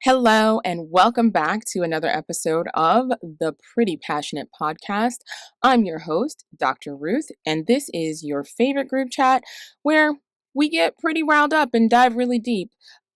Hello, and welcome back to another episode of the Pretty Passionate Podcast. I'm your host, Dr. Ruth, and this is your favorite group chat where we get pretty riled up and dive really deep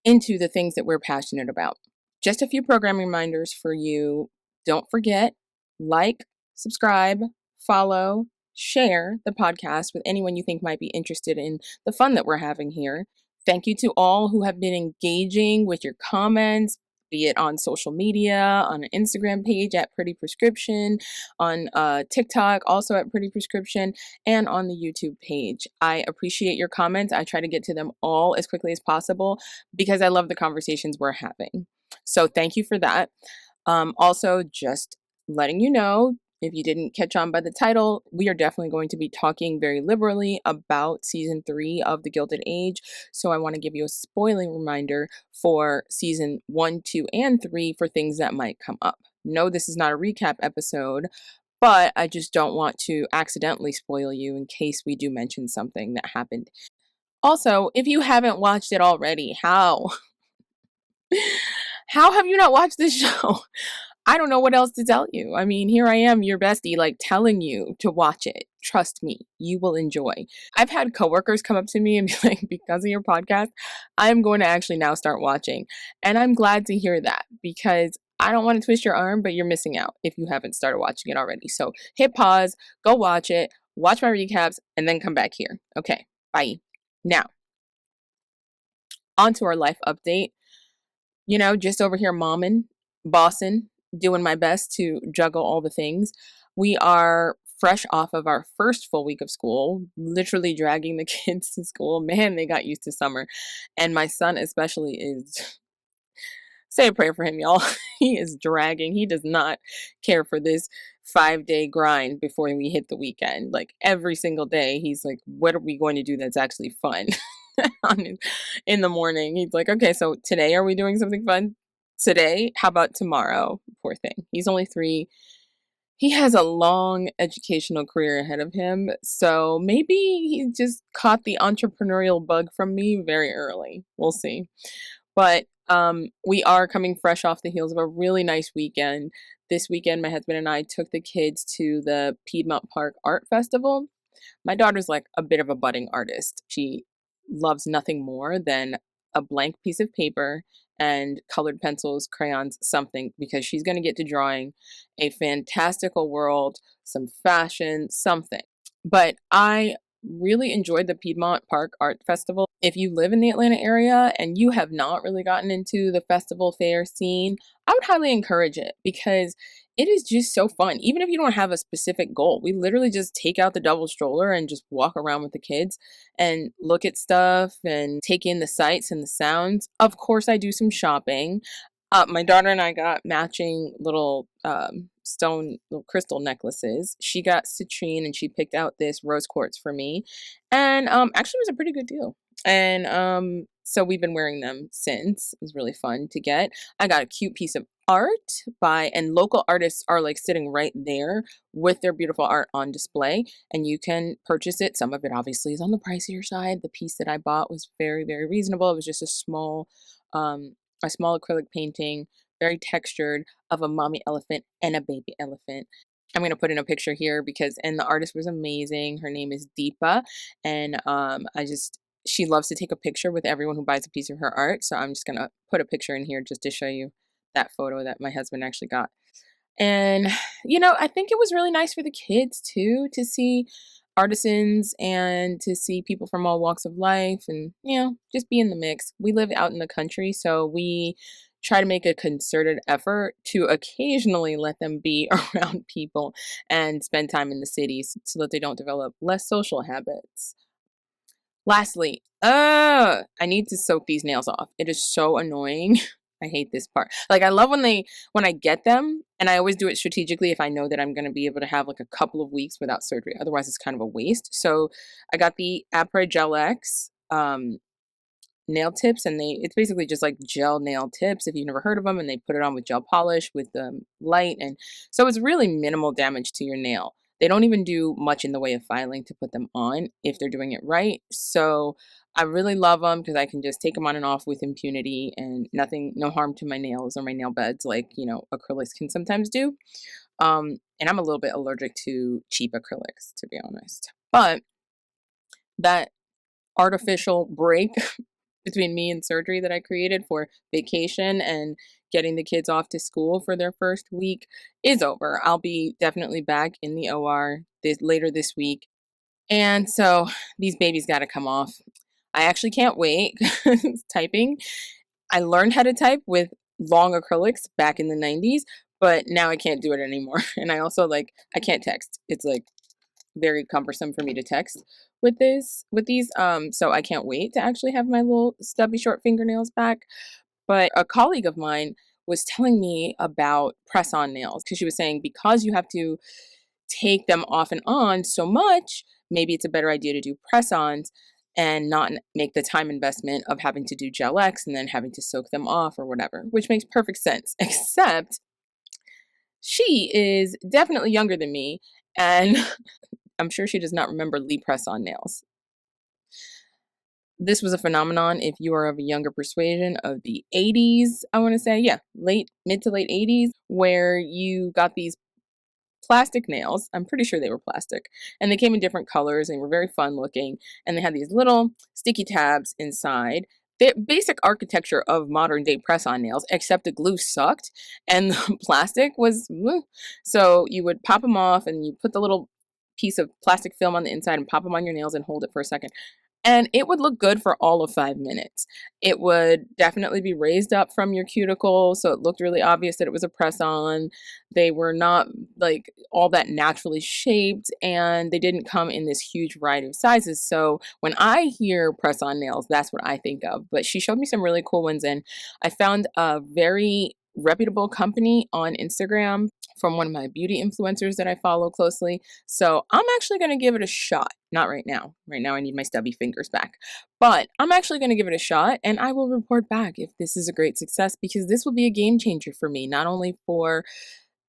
into the things that we're passionate about. Just a few programming reminders for you. Don't forget, like, subscribe, follow, share the podcast with anyone you think might be interested in the fun that we're having here. Thank you to all who have been engaging with your comments, be it on social media, on an Instagram page at Pretty Prescription, on TikTok also at Pretty Prescription, and on the YouTube page. I appreciate your comments. I try to get to them all as quickly as possible because I love the conversations we're having. So thank you for that. Also, just letting you know, if you didn't catch on by the title, we are definitely going to be talking very liberally about season 3 of The Gilded Age. So I want to give you a spoiling reminder for season 1, 2, and 3 for things that might come up. No, this is not a recap episode, but I just don't want to accidentally spoil you in case we do mention something that happened. Also, if you haven't watched it already, how? How have you not watched this show? I don't know what else to tell you. I mean, here I am, your bestie, like telling you to watch it. Trust me, you will enjoy. I've had coworkers come up to me and be like, because of your podcast, I'm going to actually now start watching. And I'm glad to hear that because I don't want to twist your arm, but you're missing out if you haven't started watching it already. So hit pause, go watch it, watch my recaps, and then come back here. Okay, bye. Now, on to our life update. You know, just over here momming, bossing, doing my best to juggle all the things. We are fresh off of our first full week of school, literally dragging the kids to school. Man, they got used to summer. And my son especially is, say a prayer for him, y'all. He is dragging. He does not care for this 5-day grind before we hit the weekend. Like every single day, he's like, what are we going to do that's actually fun? In the morning, he's like, okay, so today are we doing something fun? Today? How about tomorrow? Poor thing. He's only 3. He has a long educational career ahead of him. So maybe he just caught the entrepreneurial bug from me very early. We'll see. But we are coming fresh off the heels of a really nice weekend. This weekend, my husband and I took the kids to the Piedmont Park Art Festival. My daughter's like a bit of a budding artist. She loves nothing more than a blank piece of paper and colored pencils, crayons, something, because she's going to get to drawing a fantastical world, some fashion, something. But I really enjoyed the Piedmont Park Art Festival. If you live in the Atlanta area and you have not really gotten into the festival fair scene, I would highly encourage it because it is just so fun. Even if you don't have a specific goal, we literally just take out the double stroller and just walk around with the kids and look at stuff and take in the sights and the sounds. Of course, I do some shopping. My daughter and I got matching little little crystal necklaces. She got citrine and she picked out this rose quartz for me. And actually it was a pretty good deal. And so we've been wearing them since. It was really fun to get. I got a cute piece of art and local artists are like sitting right there with their beautiful art on display and you can purchase it. Some of it obviously is on the pricier side. The piece that I bought was very, very reasonable. It was just a small acrylic painting, very textured, of a mommy elephant and a baby elephant. I'm going to put in a picture here and the artist was amazing. Her name is Deepa. And she loves to take a picture with everyone who buys a piece of her art. So I'm just going to put a picture in here just to show you that photo that my husband actually got. And, I think it was really nice for the kids too, to see artisans and to see people from all walks of life and, just be in the mix. We live out in the country, so we try to make a concerted effort to occasionally let them be around people and spend time in the cities so that they don't develop less social habits. Lastly, I need to soak these nails off. It is so annoying. I hate this part. Like I love when I get them, and I always do it strategically if I know that I'm going to be able to have like a couple of weeks without surgery. Otherwise it's kind of a waste. So I got the Après Gel X nail tips, and it's basically just like gel nail tips if you've never heard of them, and they put it on with gel polish with light, and so it's really minimal damage to your nail. They don't even do much in the way of filing to put them on if they're doing it right. So I really love them because I can just take them on and off with impunity and nothing, no harm to my nails or my nail beds like, acrylics can sometimes do. And I'm a little bit allergic to cheap acrylics, to be honest. But that artificial break between me and surgery that I created for vacation and getting the kids off to school for their first week is over. I'll be definitely back in the OR later this week. And so these babies got to come off. I actually can't wait. Typing. I learned how to type with long acrylics back in the 90s, but now I can't do it anymore. And I also I can't text. It's very cumbersome for me to text with these. So I can't wait to actually have my little stubby short fingernails back. But a colleague of mine was telling me about press on nails because she was saying because you have to take them off and on so much, maybe it's a better idea to do press ons and not make the time investment of having to do gel X and then having to soak them off or whatever, which makes perfect sense, except she is definitely younger than me and I'm sure she does not remember Lee press on nails. This was a phenomenon if you are of a younger persuasion of the 80s, I want to say, yeah, mid to late 80s, where you got these plastic nails. I'm pretty sure they were plastic. And they came in different colors and were very fun looking. And they had these little sticky tabs inside. The basic architecture of modern day press on nails, except the glue sucked and the plastic was. So you would pop them off and you put the little piece of plastic film on the inside and pop them on your nails and hold it for a second. And it would look good for all of 5 minutes. It would definitely be raised up from your cuticle, so it looked really obvious that it was a press-on. They were not all that naturally shaped, and they didn't come in this huge variety of sizes. So when I hear press-on nails, that's what I think of. But she showed me some really cool ones, and I found a very reputable company on Instagram from one of my beauty influencers that I follow closely. So I'm actually going to give it a shot. Not right now. Right now I need my stubby fingers back. But I'm actually going to give it a shot and I will report back if this is a great success because this will be a game changer for me, not only for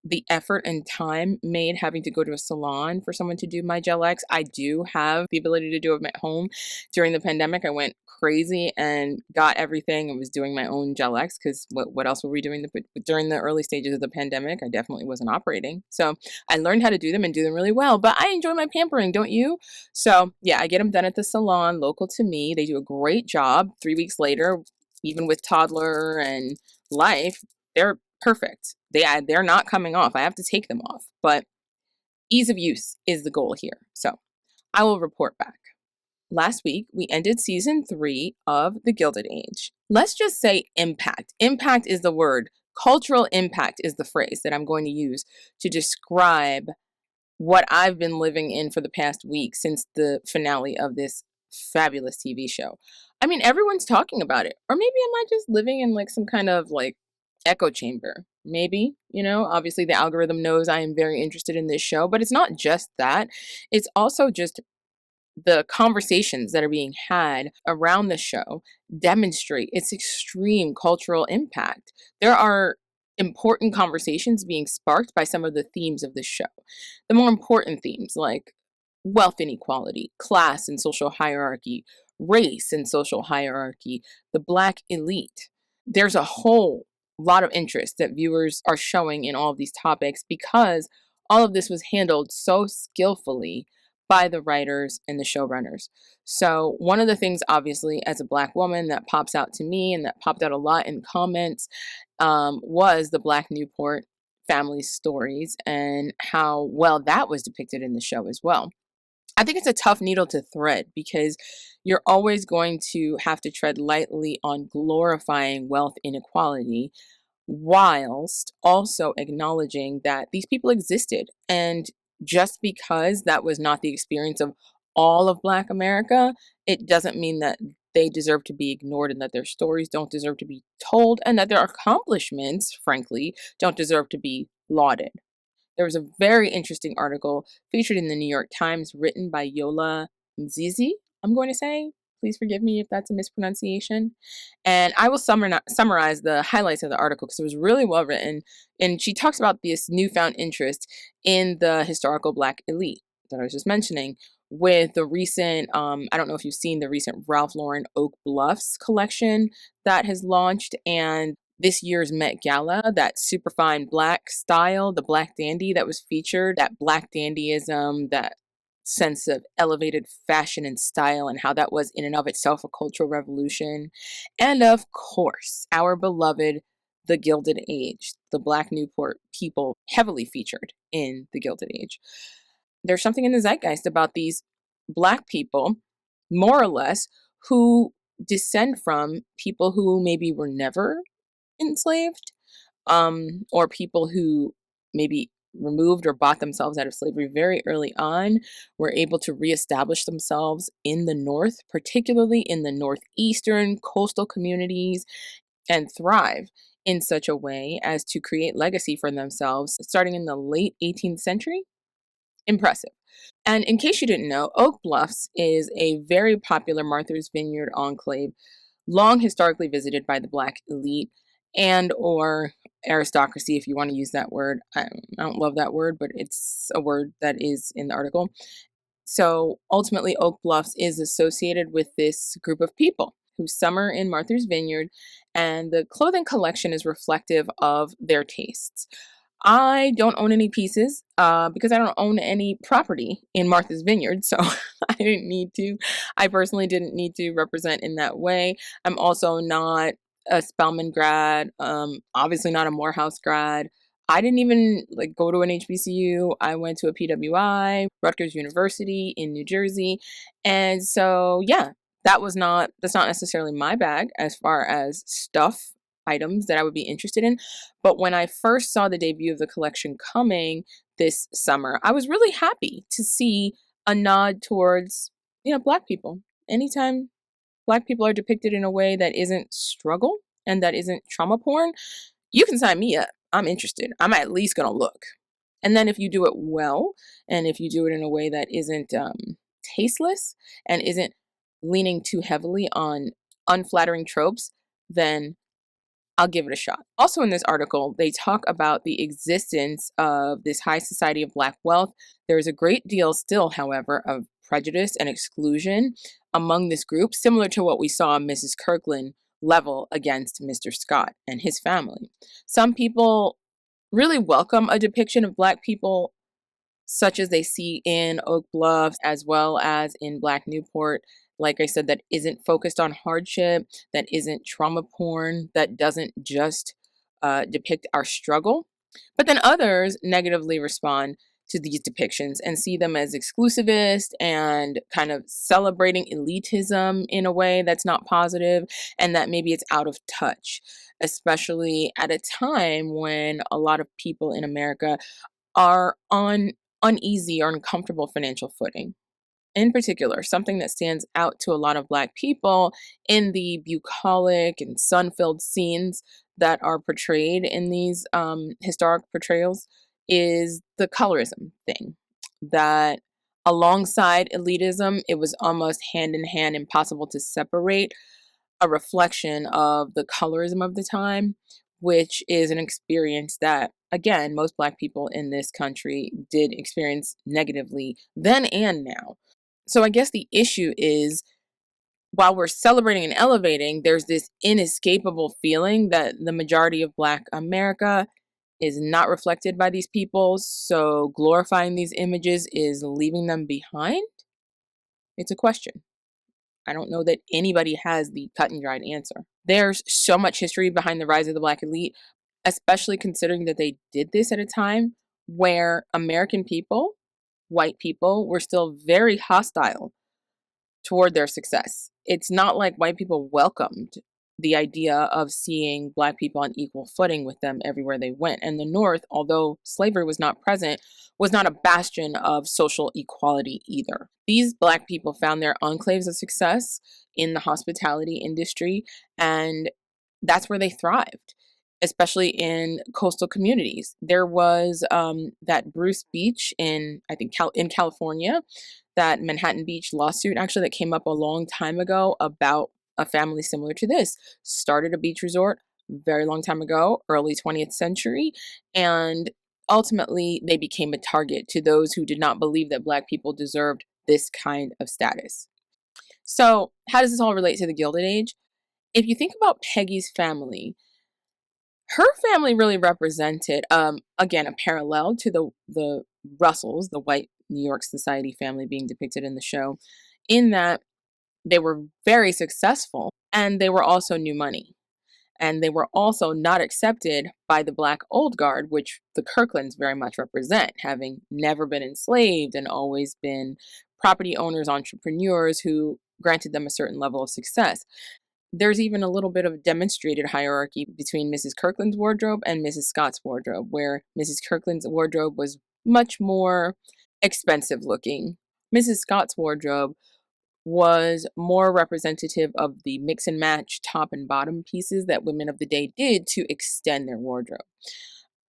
the effort and time made having to go to a salon for someone to do my gel X. I do have the ability to do it at home. During the pandemic, I went crazy and got everything and was doing my own gel X because what else were we doing during the early stages of the pandemic? I definitely wasn't operating. So I learned how to do them and do them really well, but I enjoy my pampering, don't you? So yeah, I get them done at the salon local to me. They do a great job. 3 weeks later, even with toddler and life, they're perfect. They're not coming off. I have to take them off, but ease of use is the goal here. So I will report back. Last week, we ended season 3 of The Gilded Age. Let's just say impact. Impact is the word. Cultural impact is the phrase that I'm going to use to describe what I've been living in for the past week since the finale of this fabulous TV show. I mean, everyone's talking about it. Or maybe am I just living in some kind of echo chamber? Maybe, obviously the algorithm knows I am very interested in this show, but it's not just that. It's also just the conversations that are being had around the show demonstrate its extreme cultural impact. There are important conversations being sparked by some of the themes of the show. The more important themes like wealth inequality, class and social hierarchy, race and social hierarchy, the Black elite. There's a whole lot of interest that viewers are showing in all of these topics because all of this was handled so skillfully by the writers and the showrunners. So one of the things, obviously, as a Black woman that pops out to me and that popped out a lot in comments was the Black Newport family stories and how well that was depicted in the show as well. I think it's a tough needle to thread because you're always going to have to tread lightly on glorifying wealth inequality whilst also acknowledging that these people existed. And just because that was not the experience of all of Black America, it doesn't mean that they deserve to be ignored and that their stories don't deserve to be told and that their accomplishments, frankly, don't deserve to be lauded. There was a very interesting article featured in the New York Times written by Yola Mzizi, I'm going to say. Please forgive me if that's a mispronunciation. And I will summarize the highlights of the article because it was really well written. And she talks about this newfound interest in the historical Black elite that I was just mentioning, with the recent, I don't know if you've seen the recent Ralph Lauren Oak Bluffs collection that has launched, and this year's Met Gala, that superfine black style, the black dandy that was featured, that black dandyism, that sense of elevated fashion and style, and how that was in and of itself a cultural revolution. And of course, our beloved The Gilded Age, the Black Newport people heavily featured in The Gilded Age. There's something in the zeitgeist about these Black people, more or less, who descend from people who maybe were never enslaved, or people who maybe removed or bought themselves out of slavery very early on, were able to reestablish themselves in the North, particularly in the Northeastern coastal communities, and thrive in such a way as to create legacy for themselves starting in the late 18th century. Impressive. And in case you didn't know, Oak Bluffs is a very popular Martha's Vineyard enclave, long historically visited by the Black elite and or aristocracy, if you want to use that word. I don't love that word, but it's a word that is in the article. So ultimately, Oak Bluffs is associated with this group of people who summer in Martha's Vineyard, and the clothing collection is reflective of their tastes. I don't own any pieces because I don't own any property in Martha's Vineyard, so I didn't need to. I personally didn't need to represent in that way. I'm also not a Spelman grad, obviously not a Morehouse grad. I didn't even like go to an HBCU. I went to a PWI, Rutgers University in New Jersey, and so yeah, that's not necessarily my bag as far as stuff items that I would be interested in. But when I first saw the debut of the collection coming this summer, I was really happy to see a nod towards, Black people. Anytime Black people are depicted in a way that isn't struggle and that isn't trauma porn, you can sign me up. I'm interested. I'm at least going to look. And then if you do it well, and if you do it in a way that isn't tasteless and isn't leaning too heavily on unflattering tropes, then I'll give it a shot. Also, in this article, they talk about the existence of this high society of Black wealth. There is a great deal still, however, of prejudice and exclusion among this group, similar to what we saw Mrs. Kirkland level against Mr. Scott and his family. Some people really welcome a depiction of Black people such as they see in Oak Bluffs as well as in Black Newport. Like I said, that isn't focused on hardship, that isn't trauma porn, that doesn't just depict our struggle. But then others negatively respond to these depictions and see them as exclusivist and kind of celebrating elitism in a way that's not positive, and that maybe it's out of touch, especially at a time when a lot of people in America are on uneasy or uncomfortable financial footing. In particular, something that stands out to a lot of Black people in the bucolic and sun-filled scenes that are portrayed in these historic portrayals is the colorism thing. That alongside elitism, it was almost hand in hand, impossible to separate, a reflection of the colorism of the time, which is an experience that, again, most Black people in this country did experience negatively then and now. So I guess the issue is, while we're celebrating and elevating, there's this inescapable feeling that the majority of Black America is not reflected by these people. So glorifying these images is leaving them behind? It's a question. I don't know that anybody has the cut and dried answer. There's so much history behind the rise of the Black elite, especially considering that they did this at a time where American people, white people, were still very hostile toward their success. It's not like white people welcomed the idea of seeing Black people on equal footing with them everywhere they went. And the North, although slavery was not present, was not a bastion of social equality either. These Black people found their enclaves of success in the hospitality industry, and that's where they thrived, especially in coastal communities. There was that Bruce Beach in, I think, in California, that Manhattan Beach lawsuit actually that came up a long time ago about a family similar to this. Started a beach resort very long time ago, early 20th century, and ultimately they became a target to those who did not believe that Black people deserved this kind of status. So, how does this all relate to the Gilded Age? If you think about Peggy's family, her family really represented, again, a parallel to the Russells, the white New York society family being depicted in the show, in that they were very successful and they were also new money. And they were also not accepted by the Black old guard, which the Kirklands very much represent, having never been enslaved and always been property owners, entrepreneurs who granted them a certain level of success. There's even a little bit of demonstrated hierarchy between Mrs. Kirkland's wardrobe and Mrs. Scott's wardrobe, where Mrs. Kirkland's wardrobe was much more expensive looking. Mrs. Scott's wardrobe was more representative of the mix and match top and bottom pieces that women of the day did to extend their wardrobe.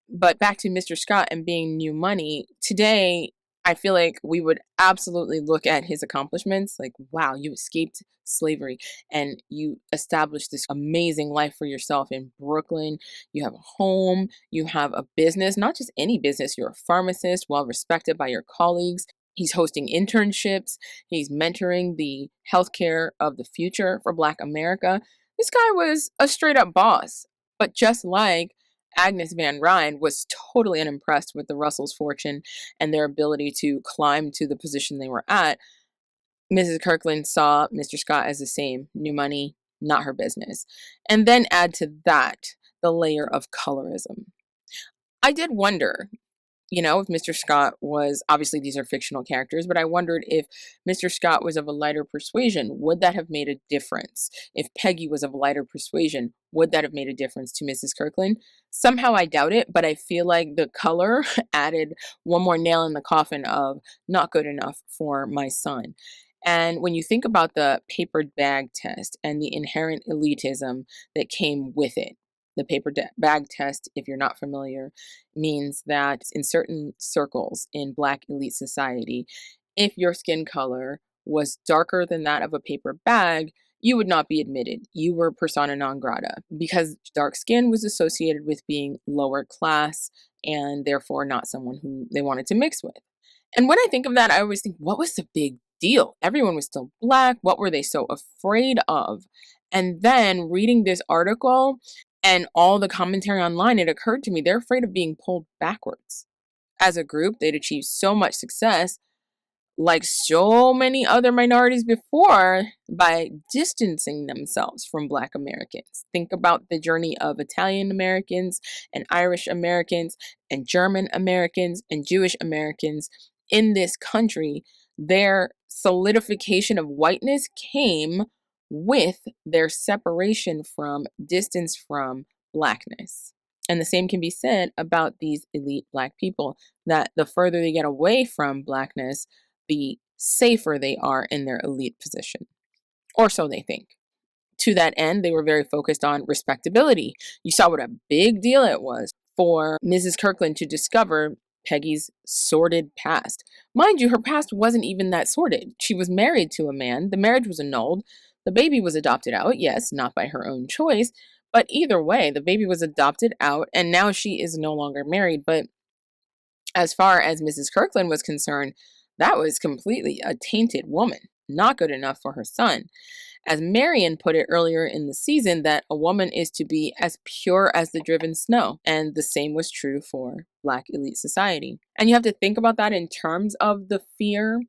But back to Mr. Scott and being new money, today I feel like we would absolutely look at his accomplishments like, wow, you escaped slavery and you established this amazing life for yourself in Brooklyn. You have a home, you have a business, not just any business, you're a pharmacist, well respected by your colleagues. He's hosting internships, he's mentoring the healthcare of the future for Black America. This guy was a straight up boss. But just like Agnes Van Ryn was totally unimpressed with the Russells' fortune and their ability to climb to the position they were at, Mrs. Kirkland saw Mr. Scott as the same, new money, not her business. And then add to that the layer of colorism. I did wonder, if Mr. Scott was, obviously these are fictional characters, but I wondered if Mr. Scott was of a lighter persuasion, would that have made a difference? If Peggy was of a lighter persuasion, would that have made a difference to Mrs. Kirkland? Somehow I doubt it, but I feel like the color added one more nail in the coffin of not good enough for my son. And when you think about the papered bag test and the inherent elitism that came with it, the bag test, if you're not familiar, means that in certain circles in Black elite society, if your skin color was darker than that of a paper bag, you would not be admitted. You were persona non grata because dark skin was associated with being lower class and therefore not someone who they wanted to mix with. And when I think of that, I always think, what was the big deal? Everyone was still Black. What were they so afraid of? And then reading this article and all the commentary online, it occurred to me they're afraid of being pulled backwards. As a group, they'd achieved so much success, like so many other minorities before, by distancing themselves from Black Americans. Think about the journey of Italian Americans and Irish Americans and German Americans and Jewish Americans in this country. Their solidification of whiteness came with their separation from, distance from Blackness. And the same can be said about these elite Black people, that the further they get away from Blackness, the safer they are in their elite position, or so they think. To that end, they were very focused on respectability. You saw what a big deal it was for Mrs. Kirkland to discover Peggy's sordid past. Mind you, her past wasn't even that sordid. She was married to a man, the marriage was annulled, the baby was adopted out, yes, not by her own choice, but either way, the baby was adopted out, and now she is no longer married. But as far as Mrs. Kirkland was concerned, that was completely a tainted woman, not good enough for her son. As Marion put it earlier in the season, that a woman is to be as pure as the driven snow. And the same was true for Black elite society. And you have to think about that in terms of the fear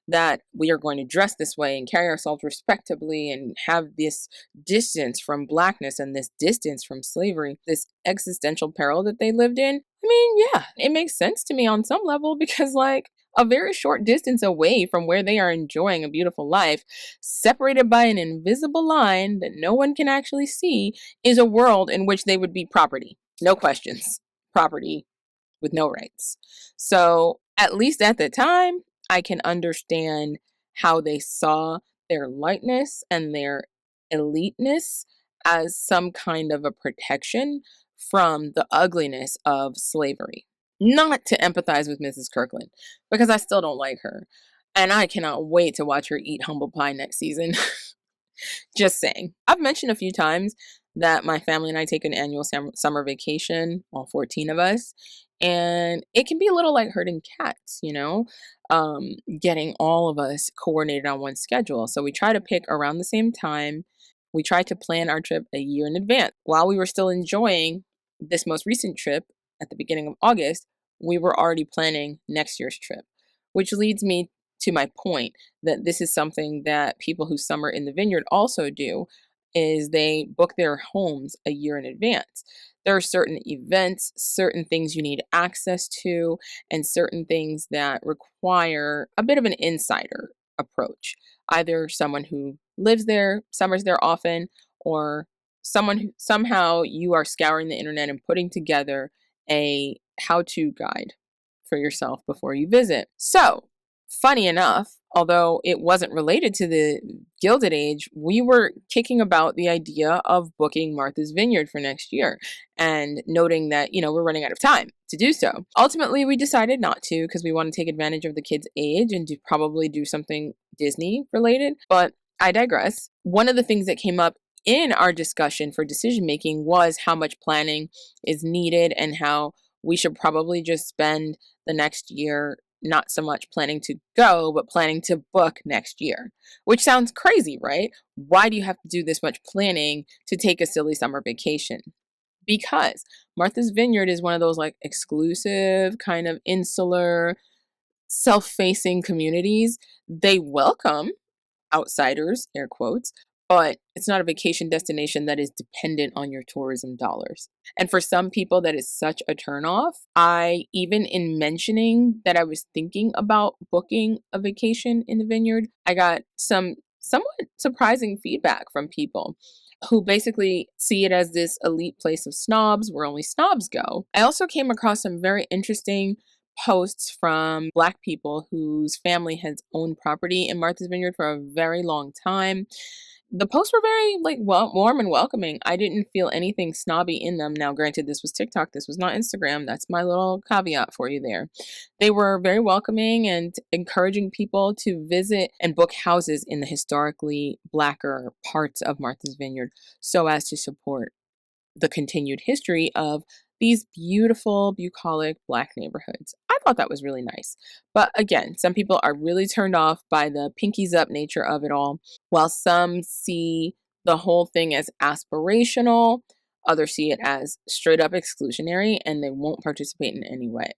that we are going to dress this way and carry ourselves respectably and have this distance from Blackness and this distance from slavery, this existential peril that they lived in. I mean, yeah, it makes sense to me on some level because, like, a very short distance away from where they are enjoying a beautiful life, separated by an invisible line that no one can actually see, is a world in which they would be property. No questions. Property with no rights. So, at least at the time, I can understand how they saw their lightness and their eliteness as some kind of a protection from the ugliness of slavery. Not to empathize with Mrs. Kirkland, because I still don't like her. And I cannot wait to watch her eat humble pie next season. Just saying. I've mentioned a few times that my family and I take an annual summer vacation, all 14 of us. And it can be a little like herding cats, getting all of us coordinated on one schedule. So we try to pick around the same time. We try to plan our trip a year in advance. While we were still enjoying this most recent trip at the beginning of August, we were already planning next year's trip, which leads me to my point that this is something that people who summer in the vineyard also do is they book their homes a year in advance. There are certain events, certain things you need access to, and certain things that require a bit of an insider approach. Either someone who lives there, summers there often, or someone who somehow you are scouring the internet and putting together a how to guide for yourself before you visit. So, funny enough, although it wasn't related to the Gilded Age, we were kicking about the idea of booking Martha's Vineyard for next year and noting that, we're running out of time to do so. Ultimately, we decided not to because we want to take advantage of the kids' age and to probably do something Disney related, but I digress. One of the things that came up in our discussion for decision making was how much planning is needed and how we should probably just spend the next year not so much planning to go, but planning to book next year, which sounds crazy, right? Why do you have to do this much planning to take a silly summer vacation? Because Martha's Vineyard is one of those like exclusive, kind of insular, self facing communities. They welcome outsiders, air quotes, but it's not a vacation destination that is dependent on your tourism dollars. And for some people, that is such a turnoff. Even in mentioning that I was thinking about booking a vacation in the vineyard, I got some somewhat surprising feedback from people who basically see it as this elite place of snobs where only snobs go. I also came across some very interesting posts from Black people whose family has owned property in Martha's Vineyard for a very long time. The posts were very warm and welcoming. I didn't feel anything snobby in them. Now, granted, this was TikTok, this was not Instagram. That's my little caveat for you there. They were very welcoming and encouraging people to visit and book houses in the historically Blacker parts of Martha's Vineyard so as to support the continued history of these beautiful, bucolic Black neighborhoods. I thought that was really nice. But again, some people are really turned off by the pinkies up nature of it all, while some see the whole thing as aspirational, others see it as straight up exclusionary, and they won't participate in any way.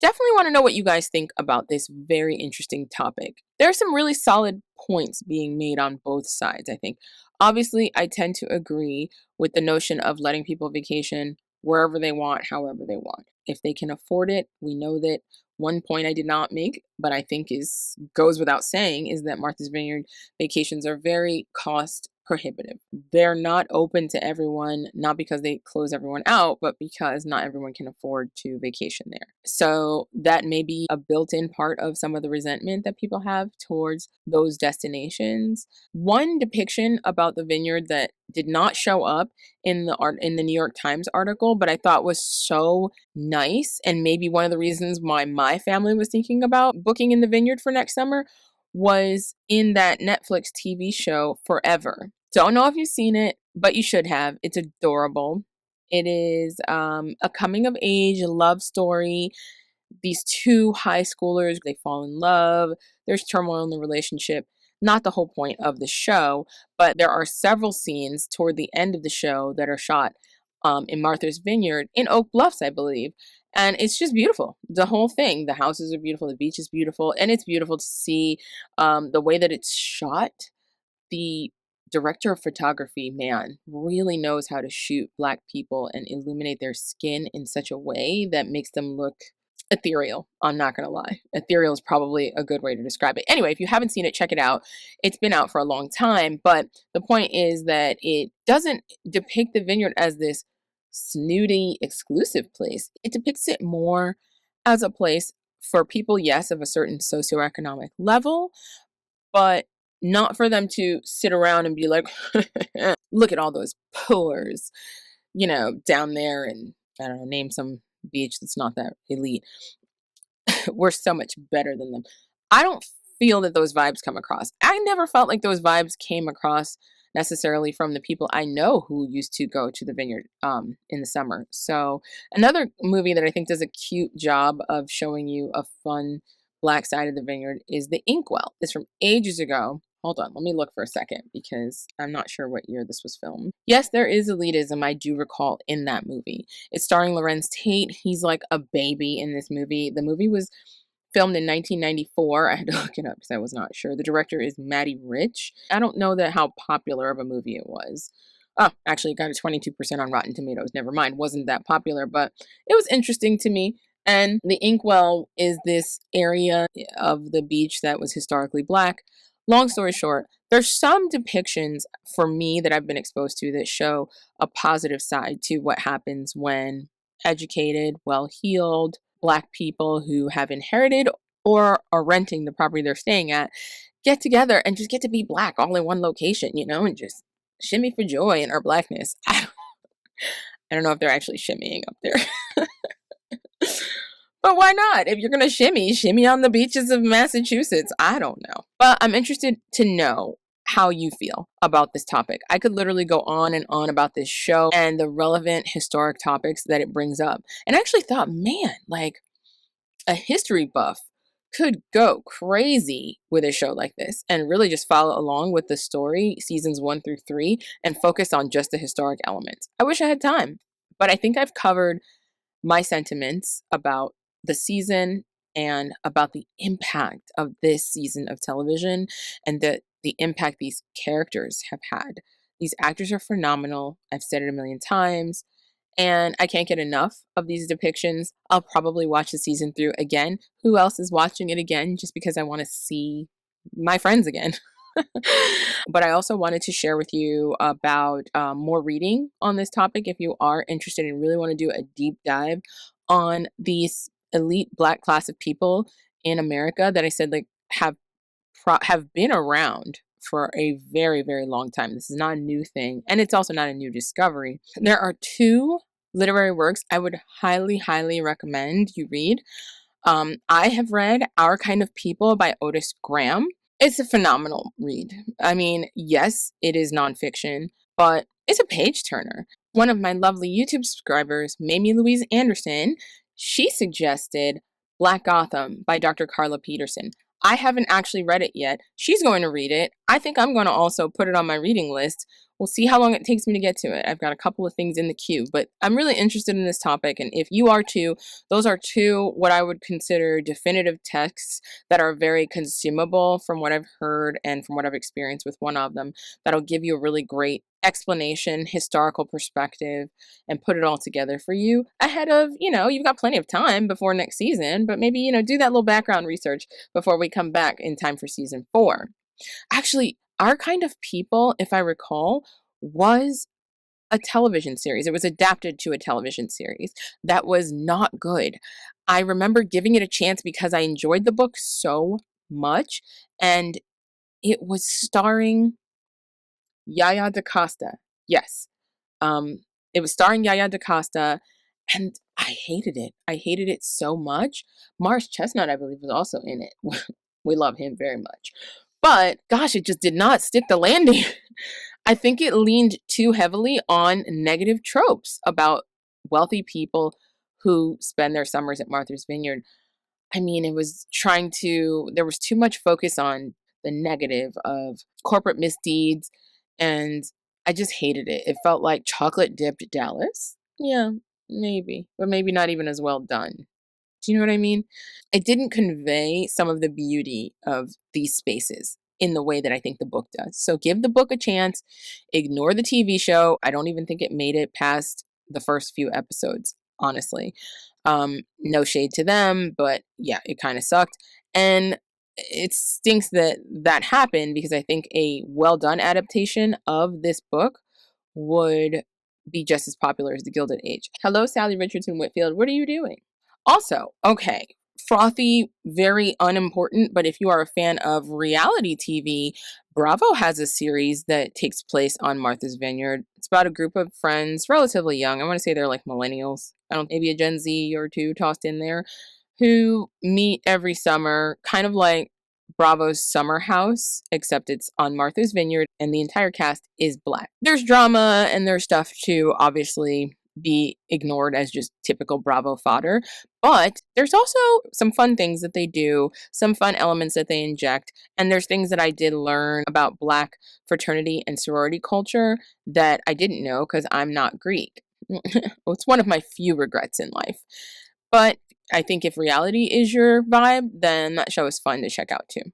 Definitely want to know what you guys think about this very interesting topic. There are some really solid points being made on both sides, I think. Obviously, I tend to agree with the notion of letting people vacation wherever they want, however they want. If they can afford it, we know that one point I did not make, but I think is goes without saying, is that Martha's Vineyard vacations are very cost prohibitive. They're not open to everyone, not because they close everyone out, but because not everyone can afford to vacation there. So that may be a built-in part of some of the resentment that people have towards those destinations. One depiction about the vineyard that did not show up in the New York Times article, but I thought was so nice, and maybe one of the reasons why my family was thinking about booking in the vineyard for next summer was in that Netflix TV show Forever. Don't know if you've seen it, but you should have. It's adorable. It is a coming of age love story. These two high schoolers, they fall in love. There's turmoil in the relationship. Not the whole point of the show, but there are several scenes toward the end of the show that are shot in Martha's Vineyard in Oak Bluffs, I believe. And it's just beautiful. The whole thing. The houses are beautiful. The beach is beautiful. And it's beautiful to see the way that it's shot. The director of photography, man, really knows how to shoot Black people and illuminate their skin in such a way that makes them look ethereal. I'm not going to lie. Ethereal is probably a good way to describe it. Anyway, if you haven't seen it, check it out. It's been out for a long time, but the point is that it doesn't depict the vineyard as this snooty, exclusive place. It depicts it more as a place for people, yes, of a certain socioeconomic level, but not for them to sit around and be like, look at all those pillars, down there, and I don't know, name some beach that's not that elite. We're so much better than them. I don't feel that those vibes come across. I never felt like those vibes came across necessarily from the people I know who used to go to the Vineyard in the summer. So another movie that I think does a cute job of showing you a fun Black side of the Vineyard is The Inkwell. It's from ages ago. Hold on, let me look for a second because I'm not sure what year this was filmed. Yes, there is elitism, I do recall, in that movie. It's starring Lorenz Tate. He's like a baby in this movie. The movie was filmed in 1994. I had to look it up because I was not sure. The director is Matty Rich. I don't know that how popular of a movie it was. Oh, actually, it got a 22% on Rotten Tomatoes. Never mind, wasn't that popular, but it was interesting to me. And the Inkwell is this area of the beach that was historically Black. Long story short, there's some depictions for me that I've been exposed to that show a positive side to what happens when educated, well-heeled Black people who have inherited or are renting the property they're staying at get together and just get to be Black all in one location, and just shimmy for joy in our Blackness. I don't know if they're actually shimmying up there. But why not? If you're going to shimmy on the beaches of Massachusetts. I don't know. But I'm interested to know how you feel about this topic. I could literally go on and on about this show and the relevant historic topics that it brings up. And I actually thought, man, like a history buff could go crazy with a show like this and really just follow along with the story, seasons 1 through 3, and focus on just the historic elements. I wish I had time, but I think I've covered my sentiments about the season and about the impact of this season of television and the impact these characters have had. These actors are phenomenal. I've said it a million times. And I can't get enough of these depictions. I'll probably watch the season through again. Who else is watching it again just because I want to see my friends again? But I also wanted to share with you about more reading on this topic if you are interested and really want to do a deep dive on these elite Black class of people in America that I said like have been around for a very, very long time. This is not a new thing, and it's also not a new discovery. There are two literary works I would highly, highly recommend you read. I have read Our Kind of People by Otis Graham. It's a phenomenal read. I mean, yes, it is nonfiction, but it's a page turner. One of my lovely YouTube subscribers, Mamie Louise Anderson, she suggested Black Gotham by Dr. Carla Peterson. I haven't actually read it yet. She's going to read it. I think I'm going to also put it on my reading list. We'll see how long it takes me to get to it. I've got a couple of things in the queue, but I'm really interested in this topic. And if you are too, those are two what I would consider definitive texts that are very consumable from what I've heard and from what I've experienced with one of them. That'll give you a really great explanation, historical perspective, and put it all together for you ahead of, you've got plenty of time before next season, but maybe, do that little background research before we come back in time for season 4. Actually, Our Kind of People, if I recall, was a television series. It was adapted to a television series that was not good. I remember giving it a chance because I enjoyed the book so much, and it was starring Yaya DaCosta. Yes. It was starring Yaya DaCosta, and I hated it. I hated it so much. Mars Chestnut, I believe, was also in it. We love him very much. But gosh, it just did not stick the landing. I think it leaned too heavily on negative tropes about wealthy people who spend their summers at Martha's Vineyard. I mean, there was too much focus on the negative of corporate misdeeds, and I just hated it. It felt like chocolate dipped Dallas. Yeah, maybe, but maybe not even as well done. Do you know what I mean? It didn't convey some of the beauty of these spaces in the way that I think the book does. So give the book a chance. Ignore the TV show. I don't even think it made it past the first few episodes, honestly. No shade to them, but yeah, it kind of sucked. And it stinks that that happened because I think a well done adaptation of this book would be just as popular as The Gilded Age. Hello, Sally Richardson Whitfield. What are you doing? Also, okay, frothy, very unimportant, but if you are a fan of reality TV, Bravo has a series that takes place on Martha's Vineyard. It's about a group of friends, relatively young. I want to say they're like millennials. Maybe a Gen Z or two tossed in there, who meet every summer, kind of like Bravo's summer house, except it's on Martha's Vineyard, and the entire cast is Black. There's drama and there's stuff to obviously be ignored as just typical Bravo fodder, but there's also some fun things that they do, some fun elements that they inject, and there's things that I did learn about Black fraternity and sorority culture that I didn't know because I'm not Greek. It's one of my few regrets in life. But I think if reality is your vibe, then that show is fun to check out too.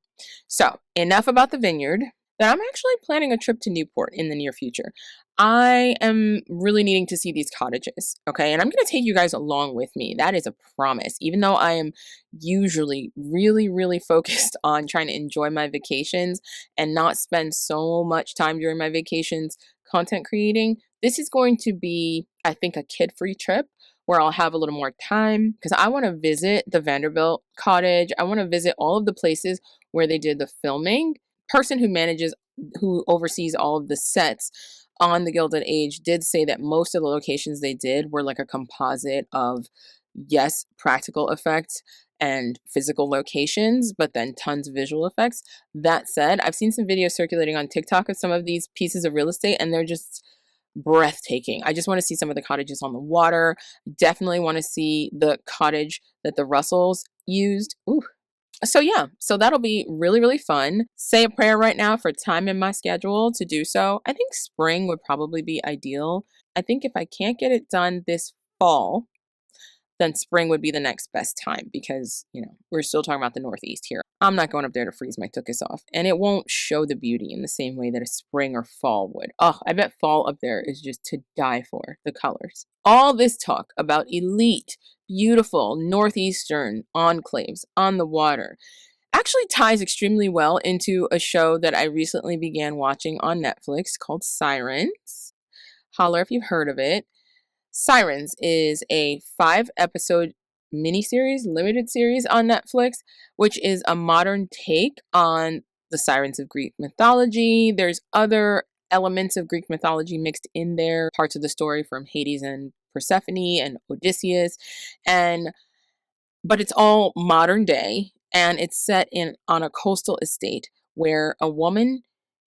So, enough about the Vineyard. Then I'm actually planning a trip to Newport in the near future. I am really needing to see these cottages, okay? And I'm going to take you guys along with me. That is a promise. Even though I am usually really, really focused on trying to enjoy my vacations and not spend so much time during my vacations content creating, this is going to be, I think, a kid-free trip where I'll have a little more time because I want to visit the Vanderbilt cottage. I want to visit all of the places where they did the filming. Person who oversees all of the sets on the Gilded Age did say that most of the locations they did were like a composite of, yes, practical effects and physical locations, but then tons of visual effects. That said, I've seen some videos circulating on TikTok of some of these pieces of real estate, and they're just breathtaking. I just want to see some of the cottages on the water. Definitely want to see the cottage that the Russells used. Ooh. So yeah, so that'll be really, really fun. Say a prayer right now for time in my schedule to do so. I think spring would probably be ideal. I think if I can't get it done this fall, then spring would be the next best time because, we're still talking about the Northeast here. I'm not going up there to freeze my tuchus off, and it won't show the beauty in the same way that a spring or fall would. Oh, I bet fall up there is just to die for, the colors. All this talk about elite, beautiful Northeastern enclaves on the water actually ties extremely well into a show that I recently began watching on Netflix called Sirens. Holler if you've heard of it. Sirens is a 5-episode miniseries, limited series on Netflix, which is a modern take on the sirens of Greek mythology. There's other elements of Greek mythology mixed in there, parts of the story from Hades and Persephone and Odysseus, but it's all modern day, and it's set on a coastal estate where a woman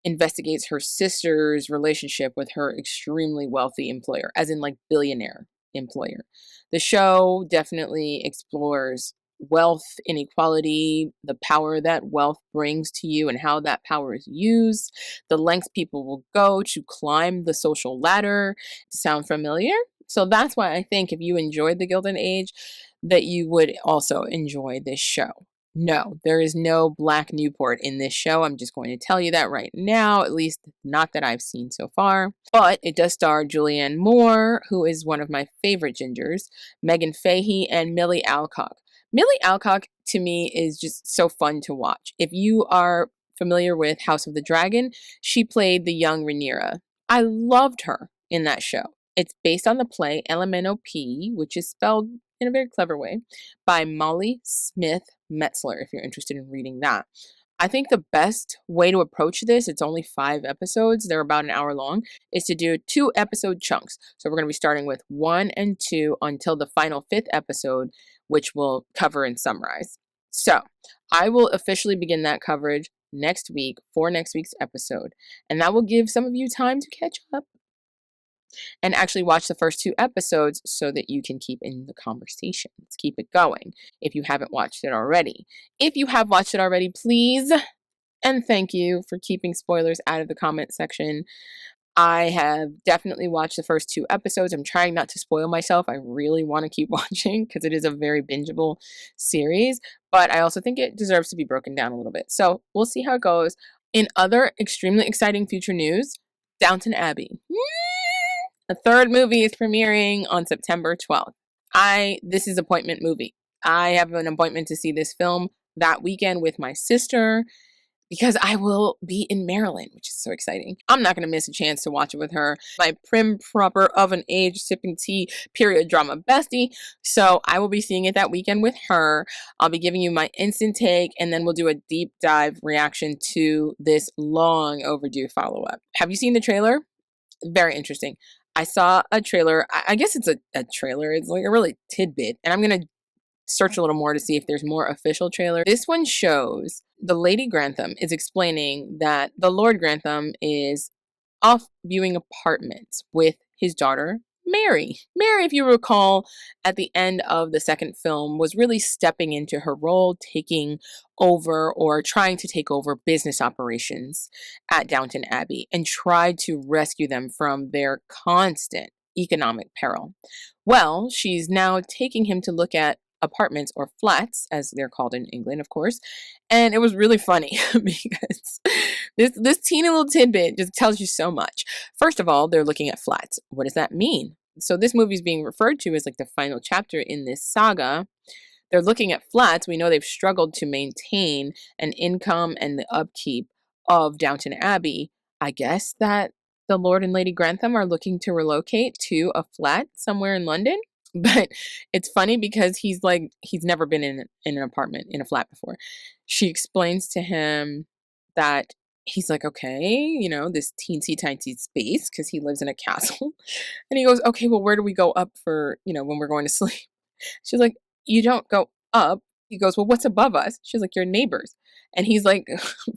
investigates her sister's relationship with her extremely wealthy employer, as in like billionaire employer. The show definitely explores wealth inequality, the power that wealth brings to you and how that power is used, the lengths people will go to climb the social ladder. Sound familiar? So that's why I think if you enjoyed the Gilded Age, that you would also enjoy this show. No, there is no Black Newport in this show. I'm just going to tell you that right now, at least not that I've seen so far. But it does star Julianne Moore, who is one of my favorite gingers, Megan Fahey, and Millie Alcock. Millie Alcock, to me, is just so fun to watch. If you are familiar with House of the Dragon, she played the young Rhaenyra. I loved her in that show. It's based on the play LMNOP, which is spelled in a very clever way, by Molly Smith Metzler, if you're interested in reading that. I think the best way to approach this, it's only 5 episodes, they're about an hour long, is to do 2-episode chunks. So we're going to be starting with 1 and 2 until the final 5th episode, which we'll cover and summarize. So I will officially begin that coverage next week for next week's episode, and that will give some of you time to catch up and actually watch the first 2 episodes so that you can keep in the conversations. Keep it going if you haven't watched it already. If you have watched it already, please and thank you for keeping spoilers out of the comment section. I have definitely watched the first 2 episodes. I'm trying not to spoil myself. I really want to keep watching because it is a very bingeable series, but I also think it deserves to be broken down a little bit. So we'll see how it goes. In other extremely exciting future news, Downton Abbey. The 3rd movie is premiering on September 12th. This is appointment movie. I have an appointment to see this film that weekend with my sister because I will be in Maryland, which is so exciting. I'm not going to miss a chance to watch it with her, my prim proper of an age sipping tea period drama bestie. So I will be seeing it that weekend with her. I'll be giving you my instant take, and then we'll do a deep dive reaction to this long overdue follow-up. Have you seen the trailer? Very interesting. I saw a trailer. I guess it's a trailer. It's like a really tidbit. And I'm going to search a little more to see if there's more official trailers. This one shows the Lady Grantham is explaining that the Lord Grantham is off viewing apartments with his daughter, Mary. Mary, if you recall, at the end of the second film, was really stepping into her role, taking over or trying to take over business operations at Downton Abbey and tried to rescue them from their constant economic peril. Well, she's now taking him to look at apartments or flats, as they're called in England, of course. And it was really funny because this teeny little tidbit just tells you so much. First of all, they're looking at flats. What does that mean? So this movie is being referred to as like the final chapter in this saga. They're looking at flats. We know they've struggled to maintain an income and the upkeep of Downton Abbey. I guess that the Lord and Lady Grantham are looking to relocate to a flat somewhere in London. But it's funny because he's never been in an apartment, in a flat before. She explains to him that he's like, okay, this teensy tiny space because he lives in a castle. And he goes, okay, well, where do we go up for, when we're going to sleep? She's like, you don't go up. He goes, well, what's above us? She's like, your neighbors. And he's like,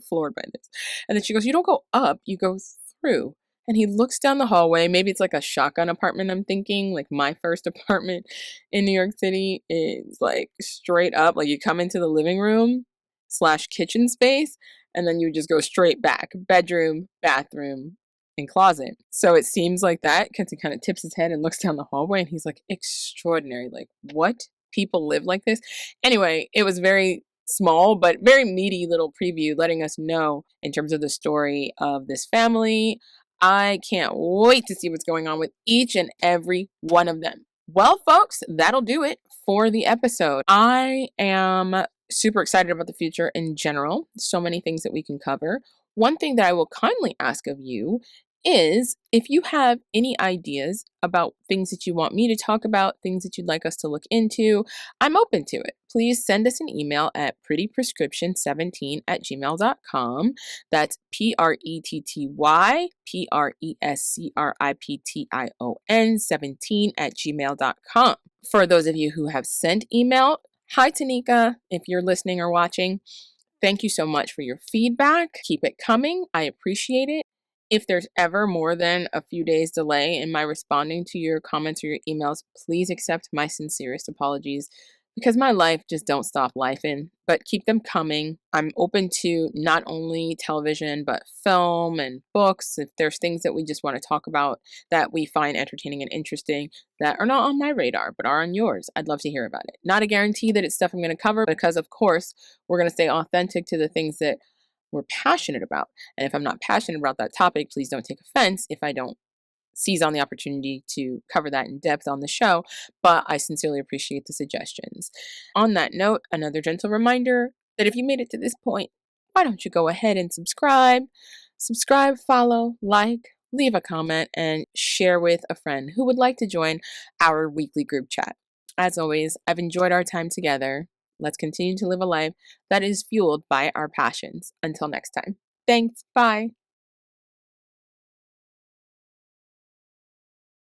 floored by this. And then she goes, you don't go up, you go through. And he looks down the hallway. Maybe it's like a shotgun apartment, I'm thinking. Like my first apartment in New York City is like straight up. Like you come into the living room / kitchen space, and then you just go straight back. Bedroom, bathroom, and closet. So it seems like that because he kind of tips his head and looks down the hallway, and he's like, extraordinary. Like, what? People live like this? Anyway, it was very small but very meaty little preview letting us know in terms of the story of this family. I can't wait to see what's going on with each and every one of them. Well, folks, that'll do it for the episode. I am super excited about the future in general. So many things that we can cover. One thing that I will kindly ask of you is if you have any ideas about things that you want me to talk about, things that you'd like us to look into, I'm open to it. Please send us an email at prettyprescription17@gmail.com. That's prettyprescription17@gmail.com. For those of you who have sent email, hi Tanika, if you're listening or watching. Thank you so much for your feedback. Keep it coming. I appreciate it. If there's ever more than a few days delay in my responding to your comments or your emails, please accept my sincerest apologies because my life just don't stop lifing, but keep them coming. I'm open to not only television, but film and books. If there's things that we just want to talk about that we find entertaining and interesting that are not on my radar, but are on yours, I'd love to hear about it. Not a guarantee that it's stuff I'm going to cover because, of course, we're going to stay authentic to the things that we're passionate about. And if I'm not passionate about that topic, please don't take offense if I don't seize on the opportunity to cover that in depth on the show, but I sincerely appreciate the suggestions. On that note, another gentle reminder that if you made it to this point, why don't you go ahead and subscribe, follow, like, leave a comment, and share with a friend who would like to join our weekly group chat. As always, I've enjoyed our time together. Let's continue to live a life that is fueled by our passions. Until next time. Thanks. Bye.